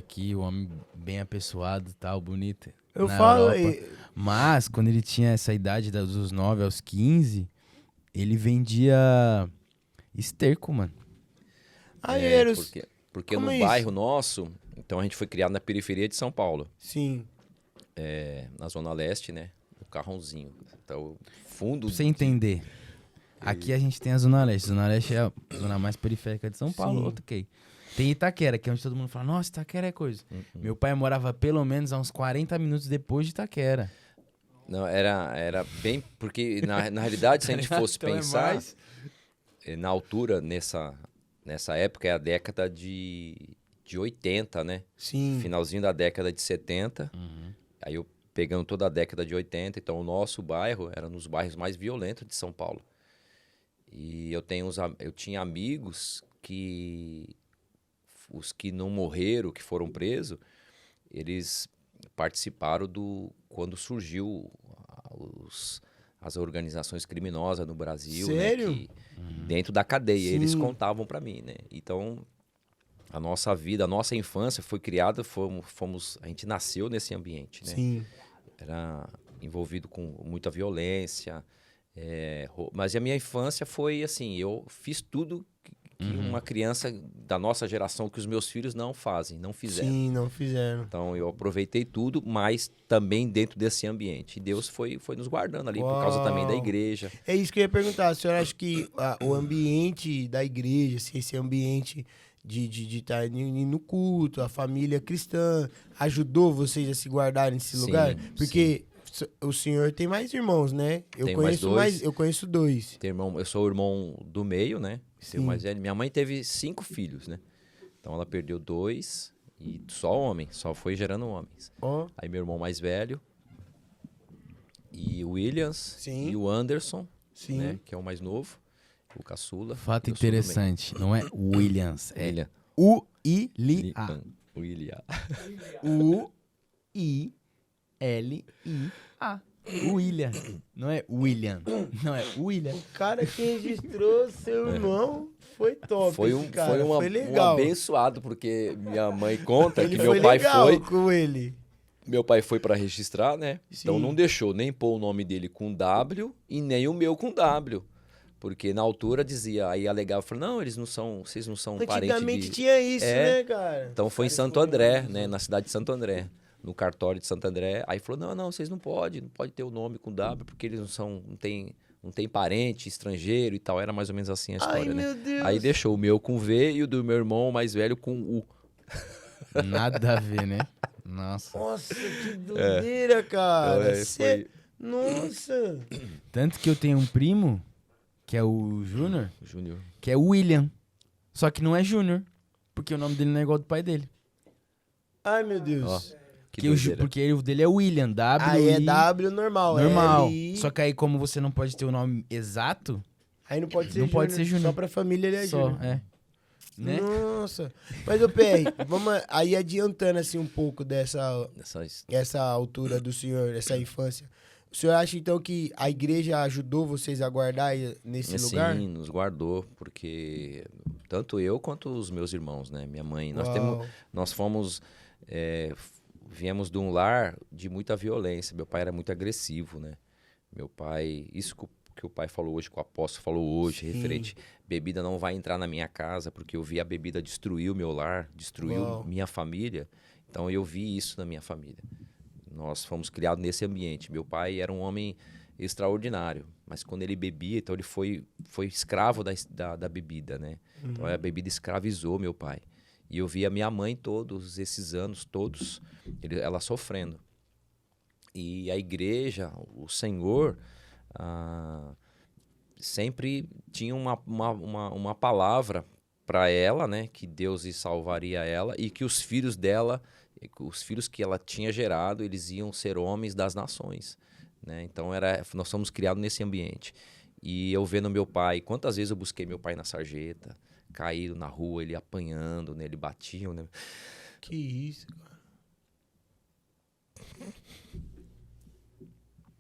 aqui, o homem bem apessoado, tal, bonito. Eu na falo... Europa. Mas, quando ele tinha essa idade dos 9 aos 15, ele vendia esterco, mano. Eros, Porque como no é isso? bairro nosso, então a gente foi criado na periferia de São Paulo, Sim. na Zona Leste, né? No Carrãozinho. Então, fundo... Pra você entender, aqui a gente tem a Zona Leste. Zona Leste é a zona mais periférica de São Paulo, Sim. ok. Tem Itaquera, que é onde todo mundo fala, nossa, Itaquera é coisa. Meu pai morava pelo menos a uns 40 minutos depois de Itaquera. Não, era bem... Porque, na realidade, se a gente fosse Então é pensar, mais. na altura, nessa época, é a década de 80, né? Sim. Finalzinho da década de 70. Aí eu pegando toda a década de 80, então o nosso bairro era um dos bairros mais violentos de São Paulo. E eu tinha amigos que... Os que não morreram, que foram presos, eles participaram quando surgiu as organizações criminosas no Brasil, Sério? né? Dentro da cadeia, eles Sim. contavam para mim, né? Então, a nossa vida, a nossa infância foi criada, a gente nasceu nesse ambiente, né? Sim. Era envolvido com muita violência, mas a minha infância foi assim, eu fiz tudo que uma criança da nossa geração, que os meus filhos não fizeram. Sim, não fizeram. Então eu aproveitei tudo, mas também dentro desse ambiente. E Deus foi nos guardando ali, por causa também da Uau. igreja. É isso que eu ia perguntar. A senhora acha que o ambiente da igreja, assim, esse ambiente de estar no culto, a família cristã, ajudou vocês a se guardarem nesse Sim, lugar? Porque o senhor tem mais irmãos, né? Tenho mais dois. Eu conheço dois. Eu sou o irmão do meio, né? Sim. Tenho mais velho. Minha mãe teve 5 filhos, né? Então ela perdeu 2 e só homem, só foi gerando homens. Ó, Aí meu irmão mais velho, e o Williams, Sim. e o Anderson, sim. né? Que é o mais novo, o caçula. Fato Eu sou do meio. interessante, não é Williams, é William. U-I-L-A. William. U-I-L-I-A. William. Não é William. Não é William. O cara que registrou seu irmão foi top. Foi esse cara. um legal. abençoado, porque minha mãe conta Ele que foi meu pai legal foi. com ele. Meu pai foi para registrar, né? Então Sim. não deixou nem pôr o nome dele com W e nem o meu com W. Porque na altura dizia, aí alegava, falou, não, vocês não são parentes Antigamente de... tinha isso, É. né, cara? Então foi em Santo André, né? Na cidade de Santo André, no cartório de Santo André. Aí falou, não, vocês não pode ter o nome com W, porque eles não tem parente estrangeiro e tal. Era mais ou menos assim a história, Ai, né? meu Deus. Aí deixou o meu com V e o do meu irmão mais velho com U. Nada a ver, né? Nossa. Nossa, que doideira, cara. Foi... Nossa. Tanto que eu tenho um primo, que é o Júnior, Júnior. que é o William. Só que não é Júnior, porque o nome dele não é igual ao do pai dele. Ai, meu Deus. Ó, que Que doideira. porque o dele é William, W. Aí é W normal. Normal. L-I. Só que aí, como você não pode ter o nome exato, Aí não pode ser Não Júnior. pode ser Júnior. Só pra família ele é só, Júnior. é. Né? Nossa. Mas, ô PR, vamos aí adiantando assim um pouco dessa essa altura do senhor, essa infância. O senhor acha então que a igreja ajudou vocês a guardar nesse lugar? Sim, nos guardou, porque tanto eu quanto os meus irmãos, né? Minha mãe, Uau. nós fomos, viemos de um lar de muita violência. Meu pai era muito agressivo, né? Meu pai, isso que o pai falou hoje, que o apóstolo falou hoje, Sim. referente, bebida não vai entrar na minha casa, porque eu vi a bebida destruir o meu lar, destruiu Uau. minha família. Então eu vi isso na minha família. Nós fomos criados nesse ambiente. Meu pai era um homem extraordinário, mas quando ele bebia, então ele foi escravo da bebida, né? Então a bebida escravizou meu pai. E eu vi a minha mãe todos esses anos, ela sofrendo. E a igreja, o Senhor, sempre tinha uma palavra para ela, né? Que Deus salvaria ela e que os filhos dela, os filhos que ela tinha gerado, eles iam ser homens das nações, né? Então nós fomos criados nesse ambiente. E eu vendo meu pai, quantas vezes eu busquei meu pai na sarjeta, caído na rua, ele apanhando, né? Ele batiam, né? Que isso, cara.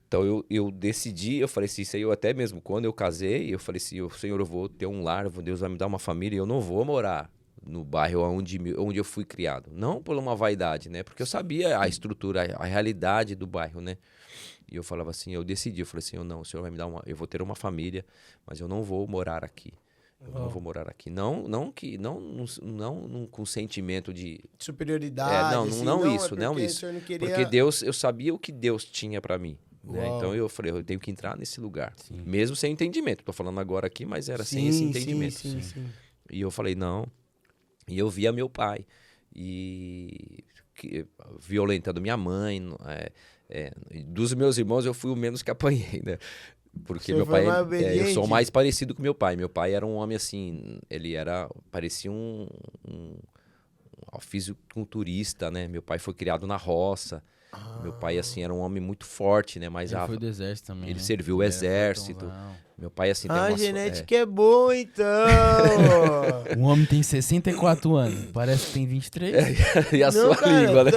Então eu decidi, eu falei assim, Senhor, até mesmo quando eu casei, eu falei assim, Senhor, eu vou ter um lar, Deus vai me dar uma família, e eu não vou morar no bairro onde eu fui criado. Não por uma vaidade, né? Porque eu sabia a estrutura, a realidade do bairro, né? E eu falava assim, eu decidi, eu falei assim, o senhor vai me dar eu vou ter uma família, mas eu não vou morar aqui. Eu não vou morar aqui. Não com sentimento de superioridade. Não isso. Não queria... Porque Deus, eu sabia o que Deus tinha para mim. Né? Então eu falei, eu tenho que entrar nesse lugar. Sim. Mesmo sem entendimento. Tô falando agora aqui, mas era sem esse entendimento. Sim. E eu falei, não. E eu via meu pai. Violentando minha mãe. Dos meus irmãos, eu fui o menos que apanhei, né? Porque meu pai, eu sou mais parecido com meu pai. Meu pai era um homem assim, parecia um fisiculturista, né? Meu pai foi criado na roça. Meu pai, assim, era um homem muito forte, né? Mas ele foi do exército também, ele serviu o exército. Meu pai, assim, tem a genética é boa, então! O homem tem 64 anos, parece que tem 23. E a sua língua, né?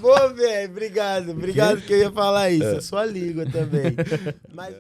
Boa, velho, obrigado que eu ia falar isso. A sua língua também. Mas...